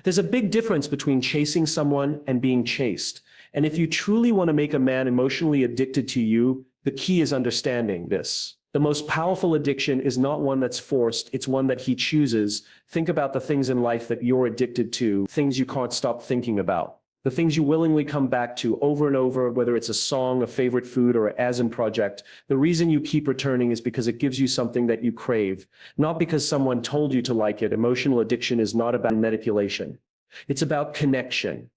There's a big difference between chasing someone and being chased. And if you truly want to make a man emotionally addicted to you, the key is understanding this. The most powerful addiction is not one that's forced, it's one that he chooses. Think about the things in life that you're addicted to, things you can't stop thinking about. The things you willingly come back to over and over, whether it's a song, a favorite food, or an as-in project. The reason you keep returning is because it gives you something that you crave, not because someone told you to like it. Emotional addiction is not about manipulation. It's about connection.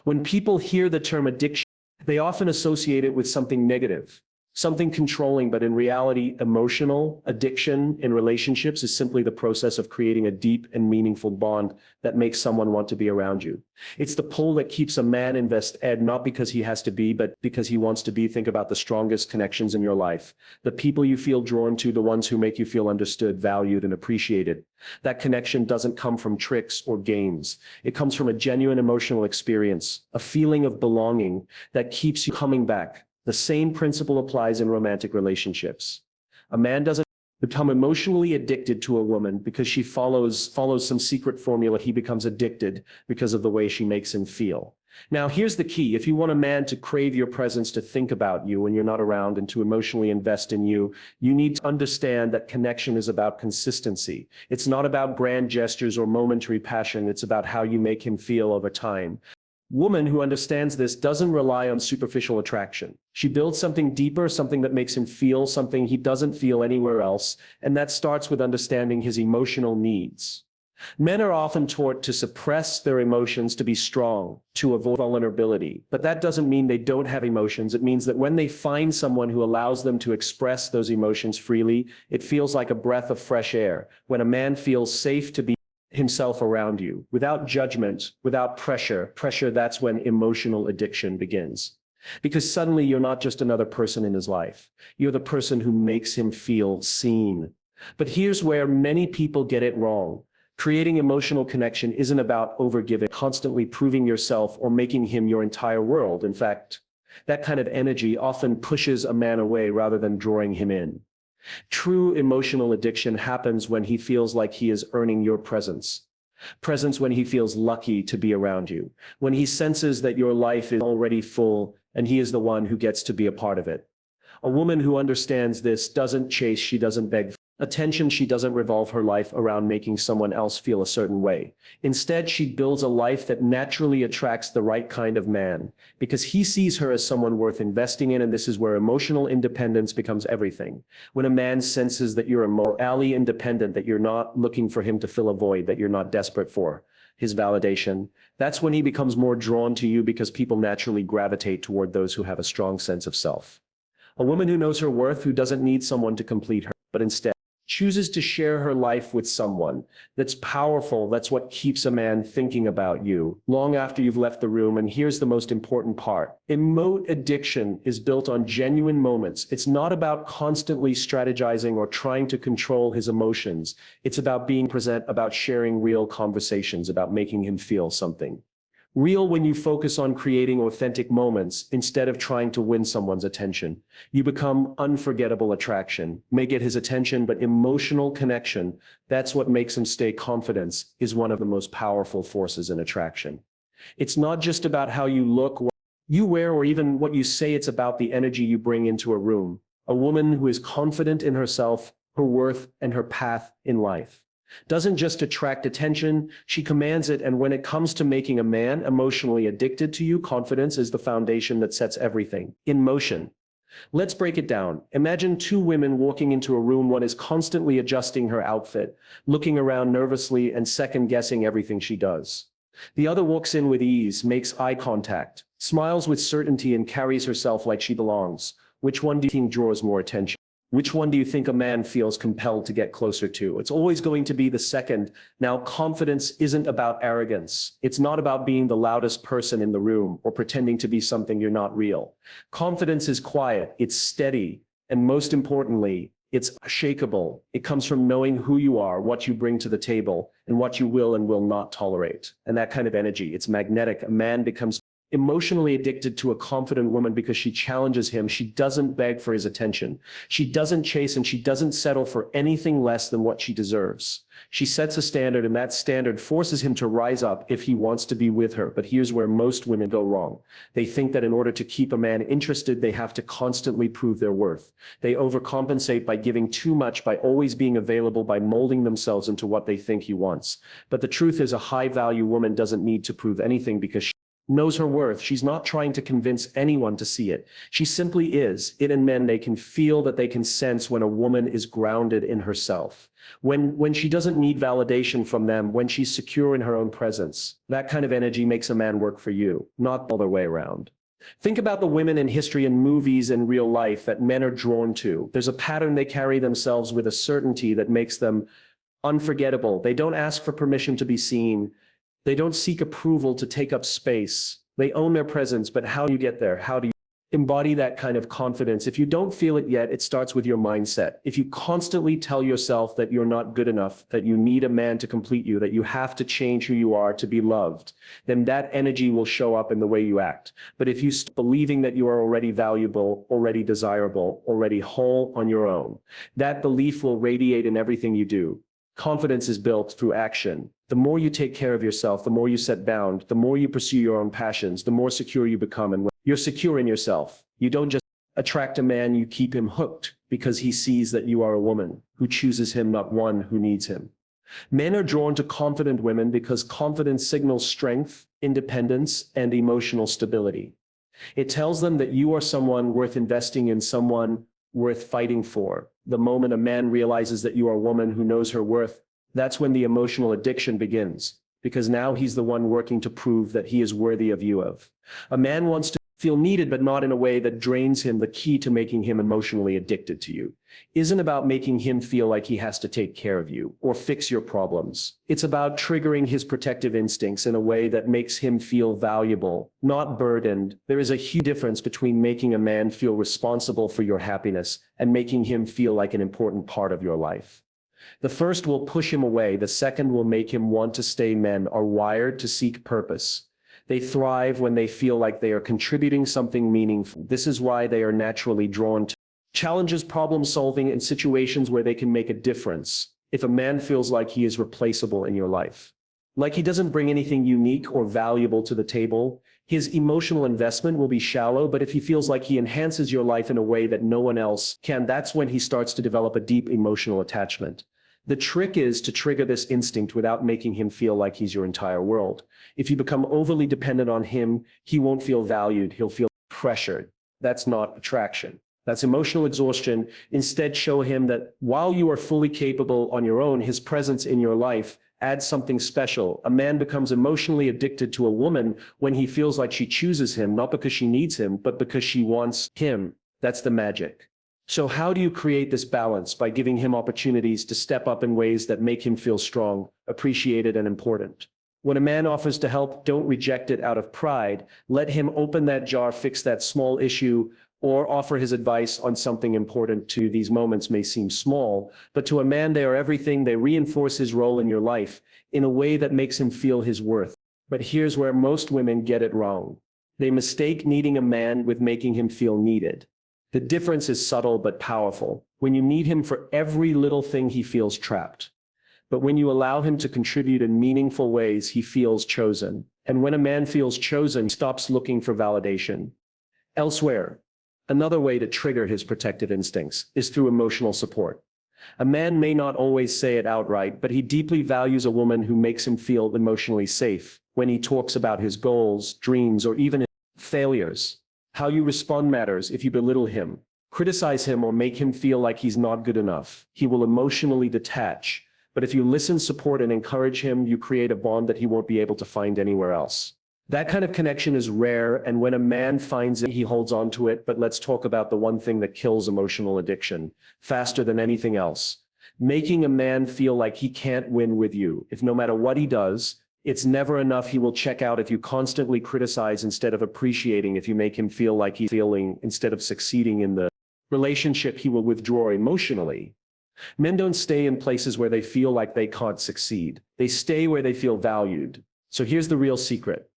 When people hear the term addiction, they often associate it with something negative, something controlling, but in reality, emotional addiction in relationships is simply the process of creating a deep and meaningful bond that makes someone want to be around you. It's the pull that keeps a man invested, not because he has to be, but because he wants to be. Think about the strongest connections in your life. The people you feel drawn to, the ones who make you feel understood, valued, and appreciated. That connection doesn't come from tricks or games. It comes from a genuine emotional experience, a feeling of belonging that keeps you coming back. The same principle applies in romantic relationships. A man doesn't become emotionally addicted to a woman because she follows some secret formula. He becomes addicted because of the way she makes him feel. Now, here's the key. If you want a man to crave your presence, to think about you when you're not around, and to emotionally invest in you, you need to understand that connection is about consistency. It's not about grand gestures or momentary passion. It's about how you make him feel over time. Woman who understands this doesn't rely on superficial attraction. She builds something deeper, something that makes him feel something he doesn't feel anywhere else, and that starts with understanding his emotional needs. Men are often taught to suppress their emotions, to be strong, to avoid vulnerability. But that doesn't mean they don't have emotions. It means that when they find someone who allows them to express those emotions freely, it feels like a breath of fresh air. When a man feels safe to be himself around you, without judgment, without pressure, that's when emotional addiction begins. Because suddenly you're not just another person in his life. You're the person who makes him feel seen. But here's where many people get it wrong. Creating emotional connection isn't about overgiving, constantly proving yourself, or making him your entire world. In fact, that kind of energy often pushes a man away rather than drawing him in. True emotional addiction happens when he feels like he is earning your presence. Presence when he feels lucky to be around you. When he senses that your life is already full and he is the one who gets to be a part of it. A woman who understands this doesn't chase, she doesn't beg attention, she doesn't revolve her life around making someone else feel a certain way. Instead, she builds a life that naturally attracts the right kind of man, because he sees her as someone worth investing in, and this is where emotional independence becomes everything. When a man senses that you're morally independent, that you're not looking for him to fill a void, that you're not desperate for his validation, that's when he becomes more drawn to you, because people naturally gravitate toward those who have a strong sense of self. A woman who knows her worth, who doesn't need someone to complete her, but instead chooses to share her life with someone that's powerful. That's what keeps a man thinking about you long after you've left the room. And here's the most important part. Addiction is built on genuine moments. It's not about constantly strategizing or trying to control his emotions. It's about being present, about sharing real conversations, about making him feel something. Real when you focus on creating authentic moments instead of trying to win someone's attention. You become unforgettable attraction. May get his attention, but emotional connection, that's what makes him stay. Confidence is one of the most powerful forces in attraction. It's not just about how you look, what you wear, or even what you say. It's about the energy you bring into a room. A woman who is confident in herself, her worth, and her path in life doesn't just attract attention, she commands it. And when it comes to making a man emotionally addicted to you, confidence is the foundation that sets everything in motion. Let's break it down. Imagine two women walking into a room. One is constantly adjusting her outfit, looking around nervously and second-guessing everything she does. The other walks in with ease, makes eye contact, smiles with certainty, and carries herself like she belongs. Which one do you think draws more attention? Which one do you think a man feels compelled to get closer to? It's always going to be the second. Now, confidence isn't about arrogance. It's not about being the loudest person in the room or pretending to be something you're not real. Confidence is quiet, it's steady, and most importantly, it's unshakable. It comes from knowing who you are, what you bring to the table, and what you will and will not tolerate. And that kind of energy, it's magnetic. A man becomes emotionally addicted to a confident woman because she challenges him. She doesn't beg for his attention. She doesn't chase, and she doesn't settle for anything less than what she deserves. She sets a standard, and that standard forces him to rise up if he wants to be with her. But here's where most women go wrong. They think that in order to keep a man interested, they have to constantly prove their worth. They overcompensate by giving too much, by always being available, by molding themselves into what they think he wants. But the truth is, a high-value woman doesn't need to prove anything because she knows her worth. She's not trying to convince anyone to see it. She simply is. It in men, they can feel, that they can sense when a woman is grounded in herself. When she doesn't need validation from them, when she's secure in her own presence. That kind of energy makes a man work for you, not the other way around. Think about the women in history and movies and real life that men are drawn to. There's a pattern. They carry themselves with a certainty that makes them unforgettable. They don't ask for permission to be seen. They don't seek approval to take up space. They own their presence, but how do you get there? How do you embody that kind of confidence? If you don't feel it yet, it starts with your mindset. If you constantly tell yourself that you're not good enough, that you need a man to complete you, that you have to change who you are to be loved, then that energy will show up in the way you act. But if you start believing that you are already valuable, already desirable, already whole on your own, that belief will radiate in everything you do. Confidence is built through action. The more you take care of yourself, the more you set bounds, the more you pursue your own passions, the more secure you become. And when you're secure in yourself, you don't just attract a man, you keep him hooked because he sees that you are a woman who chooses him, not one who needs him. Men are drawn to confident women because confidence signals strength, independence, and emotional stability. It tells them that you are someone worth investing in, someone worth fighting for. The moment a man realizes that you are a woman who knows her worth, that's when the emotional addiction begins, because now he's the one working to prove that he is worthy of you. A man wants to feel needed, but not in a way that drains him. The key to making him emotionally addicted to you isn't about making him feel like he has to take care of you or fix your problems. It's about triggering his protective instincts in a way that makes him feel valuable, not burdened. There is a huge difference between making a man feel responsible for your happiness and making him feel like an important part of your life. The first will push him away. The second will make him want to stay. Men are wired to seek purpose. They thrive when they feel like they are contributing something meaningful. This is why they are naturally drawn to challenges, problem solving, and situations where they can make a difference. If a man feels like he is replaceable in your life, like he doesn't bring anything unique or valuable to the table, his emotional investment will be shallow. But if he feels like he enhances your life in a way that no one else can, that's when he starts to develop a deep emotional attachment. The trick is to trigger this instinct without making him feel like he's your entire world. If you become overly dependent on him, he won't feel valued. He'll feel pressured. That's not attraction. That's emotional exhaustion. Instead, show him that while you are fully capable on your own, his presence in your life adds something special. A man becomes emotionally addicted to a woman when he feels like she chooses him, not because she needs him, but because she wants him. That's the magic. So how do you create this balance? By giving him opportunities to step up in ways that make him feel strong, appreciated, and important. When a man offers to help, don't reject it out of pride. Let him open that jar, fix that small issue, or offer his advice on something important to you. These moments may seem small, but to a man, they are everything. They reinforce his role in your life in a way that makes him feel his worth. But here's where most women get it wrong. They mistake needing a man with making him feel needed. The difference is subtle but powerful. When you need him for every little thing, he feels trapped. But when you allow him to contribute in meaningful ways, he feels chosen. And when a man feels chosen, he stops looking for validation elsewhere. Another way to trigger his protective instincts is through emotional support. A man may not always say it outright, but he deeply values a woman who makes him feel emotionally safe when he talks about his goals, dreams, or even his failures. How you respond matters. If you belittle him, criticize him, or make him feel like he's not good enough, he will emotionally detach. But if you listen, support, and encourage him, you create a bond that he won't be able to find anywhere else. That kind of connection is rare, and when a man finds it, he holds on to it. But let's talk about the one thing that kills emotional addiction faster than anything else. Making a man feel like he can't win with you. If no matter what he does, it's never enough, he will check out. If you constantly criticize instead of appreciating, if you make him feel like he's failing instead of succeeding in the relationship, he will withdraw emotionally. Men don't stay in places where they feel like they can't succeed. They stay where they feel valued. So here's the real secret.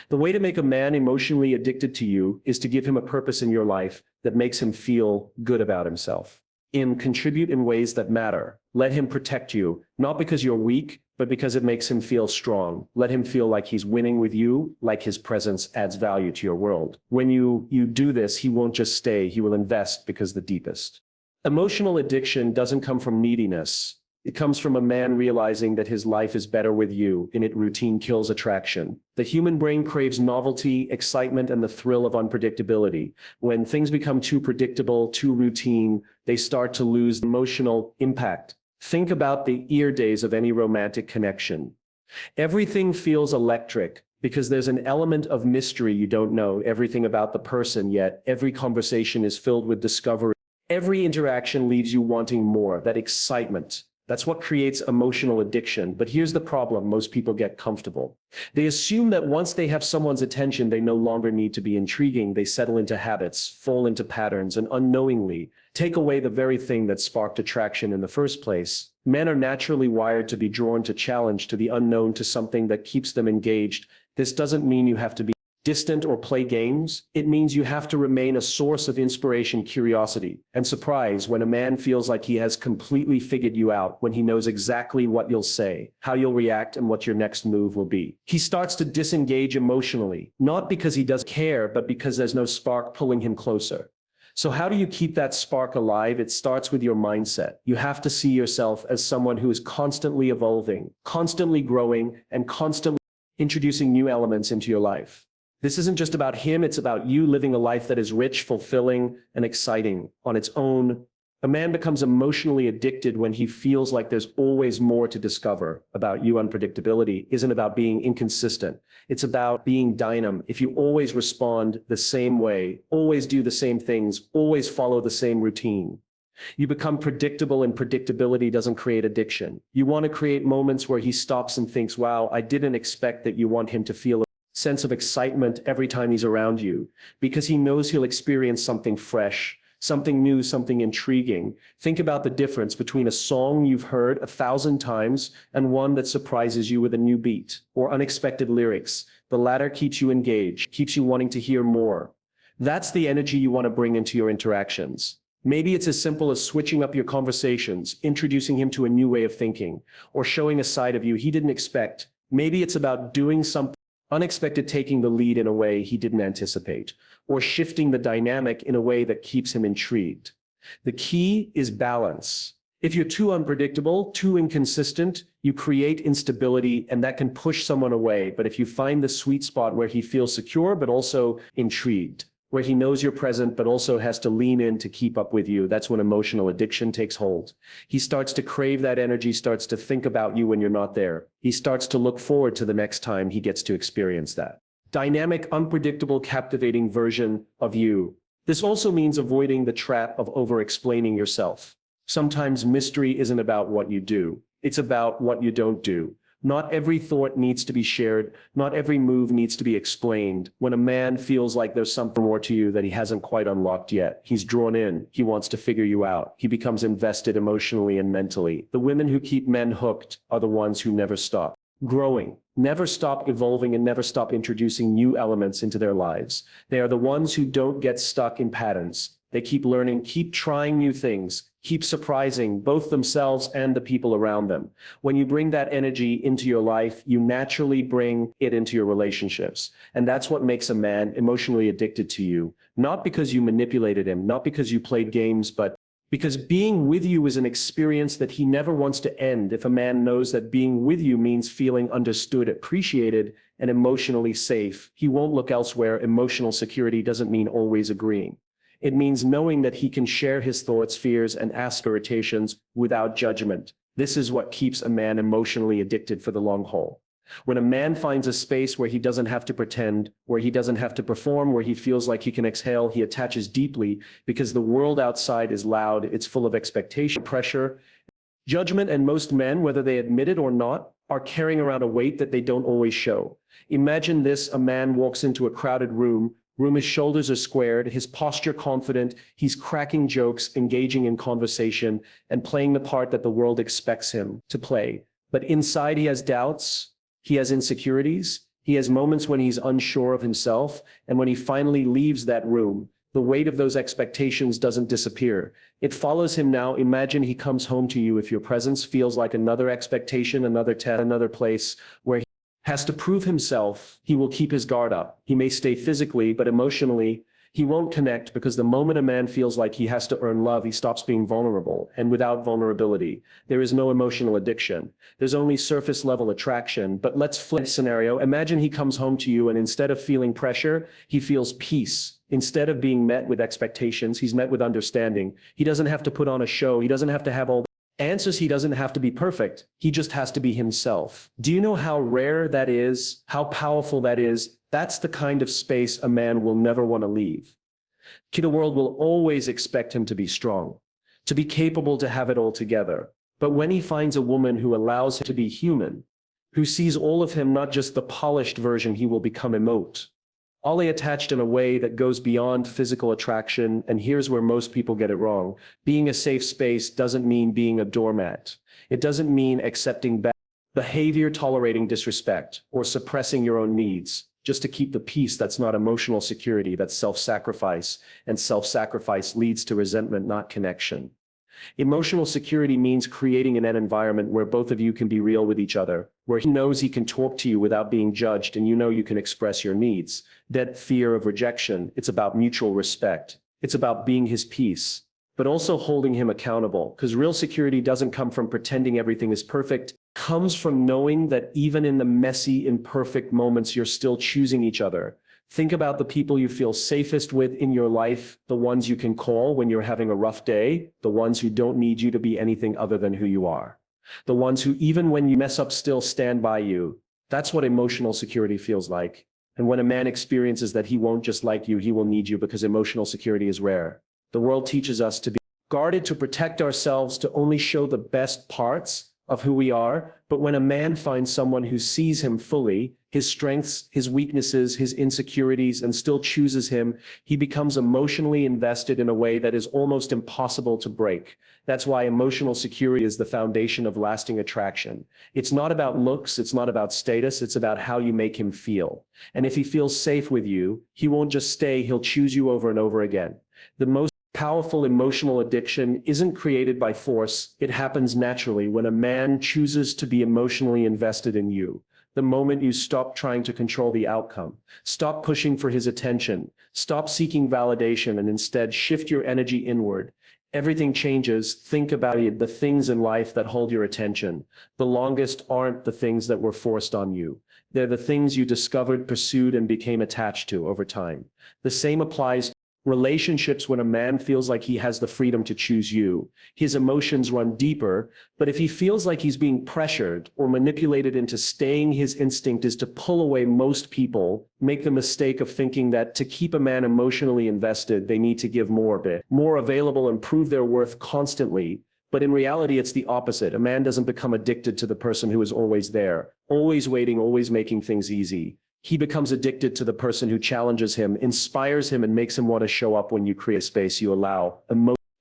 The way to make a man emotionally addicted to you is to give him a purpose in your life that makes him feel good about himself. Contribute in ways that matter. Let him protect you, not because you're weak, but because it makes him feel strong. Let him feel like he's winning with you, like his presence adds value to your world. When you do this, he won't just stay, he will invest because the deepest. Emotional addiction doesn't come from neediness. It comes from a man realizing that his life is better with you, and it routine kills attraction. The human brain craves novelty, excitement, and the thrill of unpredictability. When things become too predictable, too routine, they start to lose emotional impact. Think about the ear days of any romantic connection. Everything feels electric because there's an element of mystery. You don't know everything about the person yet. Every conversation is filled with discovery. Every interaction leaves you wanting more, that excitement. That's what creates emotional addiction. But here's the problem: most people get comfortable. They assume that once they have someone's attention, they no longer need to be intriguing. They settle into habits, fall into patterns, and unknowingly take away the very thing that sparked attraction in the first place. Men are naturally wired to be drawn to challenge, to the unknown, to something that keeps them engaged. This doesn't mean you have to be distant or play games. It means you have to remain a source of inspiration, curiosity, and surprise. When a man feels like he has completely figured you out, when he knows exactly what you'll say, how you'll react, and what your next move will be, he starts to disengage emotionally, not because he doesn't care, but because there's no spark pulling him closer. So how do you keep that spark alive? It starts with your mindset. You have to see yourself as someone who is constantly evolving, constantly growing, and constantly introducing new elements into your life. This isn't just about him, it's about you living a life that is rich, fulfilling, and exciting on its own. A man becomes emotionally addicted when he feels like there's always more to discover about you. Unpredictability isn't about being inconsistent. It's about being dynamic. If you always respond the same way, always do the same things, always follow the same routine, you become predictable, and predictability doesn't create addiction. You want to create moments where he stops and thinks, wow, I didn't expect that. You want him to feel sense of excitement every time he's around you, because he knows he'll experience something fresh, something new, something intriguing. Think about the difference between a song you've heard 1,000 times and one that surprises you with a new beat or unexpected lyrics. The latter keeps you engaged, keeps you wanting to hear more. That's the energy you want to bring into your interactions. Maybe it's as simple as switching up your conversations, introducing him to a new way of thinking, or showing a side of you he didn't expect. Maybe it's about doing something unexpected, taking the lead in a way he didn't anticipate, or shifting the dynamic in a way that keeps him intrigued. The key is balance. If you're too unpredictable, too inconsistent, you create instability, and that can push someone away. But if you find the sweet spot where he feels secure but also intrigued, where he knows you're present but also has to lean in to keep up with you, that's when emotional addiction takes hold. He starts to crave that energy, starts to think about you when you're not there. He starts to look forward to the next time he gets to experience that dynamic, unpredictable, captivating version of you. This also means avoiding the trap of over-explaining yourself. Sometimes mystery isn't about what you do, it's about what you don't do. Not every thought needs to be shared. Not every move needs to be explained. When a man feels like there's something more to you that he hasn't quite unlocked yet, he's drawn in. He wants to figure you out. He becomes invested emotionally and mentally. The women who keep men hooked are the ones who never stop growing, never stop evolving, and never stop introducing new elements into their lives. They are the ones who don't get stuck in patterns. They keep learning, keep trying new things, keep surprising both themselves and the people around them. When you bring that energy into your life, you naturally bring it into your relationships. And that's what makes a man emotionally addicted to you. Not because you manipulated him, not because you played games, but because being with you is an experience that he never wants to end. If a man knows that being with you means feeling understood, appreciated, and emotionally safe, he won't look elsewhere. Emotional security doesn't mean always agreeing. It means knowing that he can share his thoughts, fears, and aspirations without judgment. This is what keeps a man emotionally addicted for the long haul. When a man finds a space where he doesn't have to pretend, where he doesn't have to perform, where he feels like he can exhale, he attaches deeply, because the world outside is loud, it's full of expectation, pressure, judgment, and most men, whether they admit it or not, are carrying around a weight that they don't always show. Imagine this: a man walks into a crowded room, his shoulders are squared, his posture confident, he's cracking jokes, engaging in conversation, and playing the part that the world expects him to play. But inside he has doubts, he has insecurities, He has moments when he's unsure of himself, and when he finally leaves that room, the weight of those expectations doesn't disappear. It follows him now. Imagine he comes home to you if your presence feels like another expectation, another test, another place where he has to prove himself. He will keep his guard up. He may stay physically, but emotionally, he won't connect, because the moment a man feels like he has to earn love, he stops being vulnerable. And without vulnerability, there is no emotional addiction. There's only surface level attraction. But let's flip the scenario. Imagine he comes home to you and instead of feeling pressure, he feels peace. Instead of being met with expectations, he's met with understanding. He doesn't have to put on a show. He doesn't have to have all the answers. He doesn't have to be perfect. He just has to be himself. Do you know how rare that is? How powerful that is? That's the kind of space a man will never want to leave. The world will always expect him to be strong, to be capable, to have it all together. But when he finds a woman who allows him to be human, who sees all of him, not just the polished version, he will become emote. Ollie attached in a way that goes beyond physical attraction, and here's where most people get it wrong. Being a safe space doesn't mean being a doormat. It doesn't mean accepting bad behavior, tolerating disrespect, or suppressing your own needs just to keep the peace. That's not emotional security, that's self-sacrifice, and self-sacrifice leads to resentment, not connection. Emotional security means creating an environment where both of you can be real with each other, where he knows he can talk to you without being judged, and you know you can express your needs. That fear of rejection, it's about mutual respect. It's about being his peace, but also holding him accountable, because real security doesn't come from pretending everything is perfect. It comes from knowing that even in the messy, imperfect moments, you're still choosing each other. Think about the people you feel safest with in your life, the ones you can call when you're having a rough day, the ones who don't need you to be anything other than who you are, the ones who, even when you mess up, still stand by you. That's what emotional security feels like. And when a man experiences that, he won't just like you, he will need you, because emotional security is rare. The world teaches us to be guarded, to protect ourselves, to only show the best parts of who we are. But when a man finds someone who sees him fully, his strengths, his weaknesses, his insecurities, and still chooses him, he becomes emotionally invested in a way that is almost impossible to break. That's why emotional security is the foundation of lasting attraction. It's not about looks, it's not about status, it's about how you make him feel. And if he feels safe with you, he won't just stay, he'll choose you over and over again. The most powerful emotional addiction isn't created by force. It happens naturally when a man chooses to be emotionally invested in you. The moment you stop trying to control the outcome, stop pushing for his attention, stop seeking validation, and instead shift your energy inward, everything changes. Think about it. The things in life that hold your attention the longest aren't the things that were forced on you. They're the things you discovered, pursued, and became attached to over time. The same applies to relationships. When a man feels like he has the freedom to choose you, his emotions run deeper. But if he feels like he's being pressured or manipulated into staying, his instinct is to pull away. Most people make the mistake of thinking that to keep a man emotionally invested, they need to give more available, and prove their worth constantly. But in reality, it's the opposite. A man doesn't become addicted to the person who is always there, always waiting, always making things easy. He becomes addicted to the person who challenges him, inspires him, and makes him want to show up. When you create space, you allow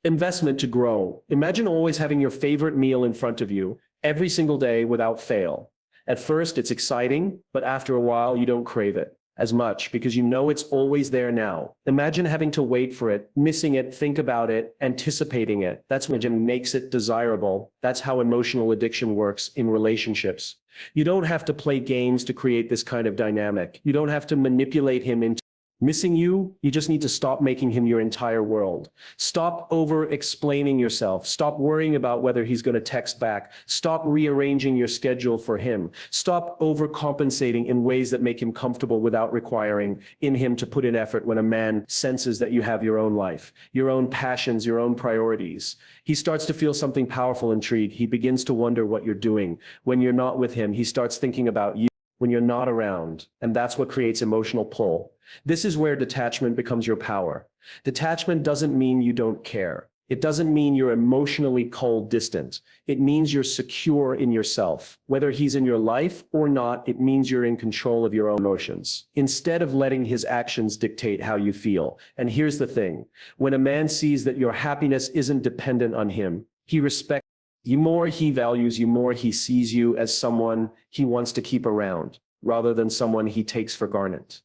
investment to grow. Imagine always having your favorite meal in front of you every single day without fail. At first, it's exciting, but after a while, you don't crave it as much because you know it's always there now. Imagine having to wait for it, missing it, think about it, anticipating it. That's what makes it desirable. That's how emotional addiction works in relationships. You don't have to play games to create this kind of dynamic. You don't have to manipulate him into missing you. You just need to stop making him your entire world. Stop over-explaining yourself. Stop worrying about whether he's going to text back. Stop rearranging your schedule for him. Stop overcompensating in ways that make him comfortable without requiring in him to put in effort. When a man senses that you have your own life, your own passions, your own priorities, he starts to feel something powerful, intrigued. He begins to wonder what you're doing. When you're not with him, he starts thinking about you when you're not around. And that's what creates emotional pull. This is where detachment becomes your power. Detachment doesn't mean you don't care. It doesn't mean you're emotionally cold, distant. It means you're secure in yourself. Whether he's in your life or not, it means you're in control of your own emotions, instead of letting his actions dictate how you feel. And here's the thing. When a man sees that your happiness isn't dependent on him, he respects you more, he values you more, he sees you as someone he wants to keep around. rather than someone he takes for granted.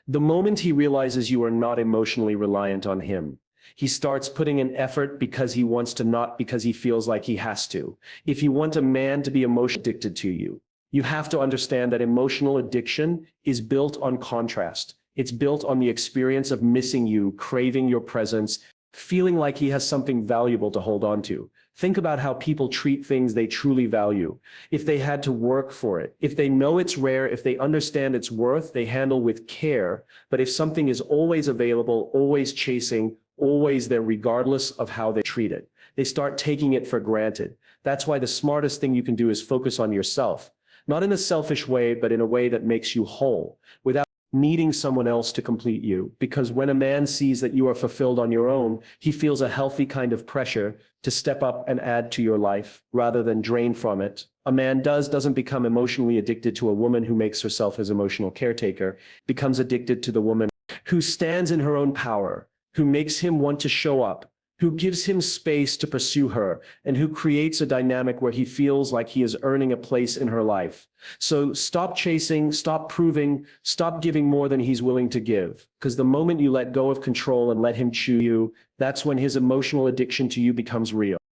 The moment he realizes you are not emotionally reliant on him, he starts putting in effort because he wants to, not because he feels like he has to. If you want a man to be emotionally addicted to you, you have to understand that emotional addiction is built on contrast. It's built on the experience of missing you, craving your presence, feeling like he has something valuable to hold on to. Think about how people treat things they truly value. If they had to work for it, if they know it's rare, if they understand its worth, they handle with care. But if something is always available, always chasing, always there regardless of how they treat it, they start taking it for granted. That's why the smartest thing you can do is focus on yourself. Not in a selfish way, but in a way that makes you whole, without needing someone else to complete you. Because when a man sees that you are fulfilled on your own, he feels a healthy kind of pressure to step up and add to your life rather than drain from it. A man doesn't become emotionally addicted to a woman who makes herself his emotional caretaker, becomes addicted to the woman who stands in her own power, who makes him want to show up, who gives him space to pursue her, and who creates a dynamic where he feels like he is earning a place in her life. So stop chasing, stop proving, stop giving more than he's willing to give. Because the moment you let go of control and let him choose you, that's when his emotional addiction to you becomes real.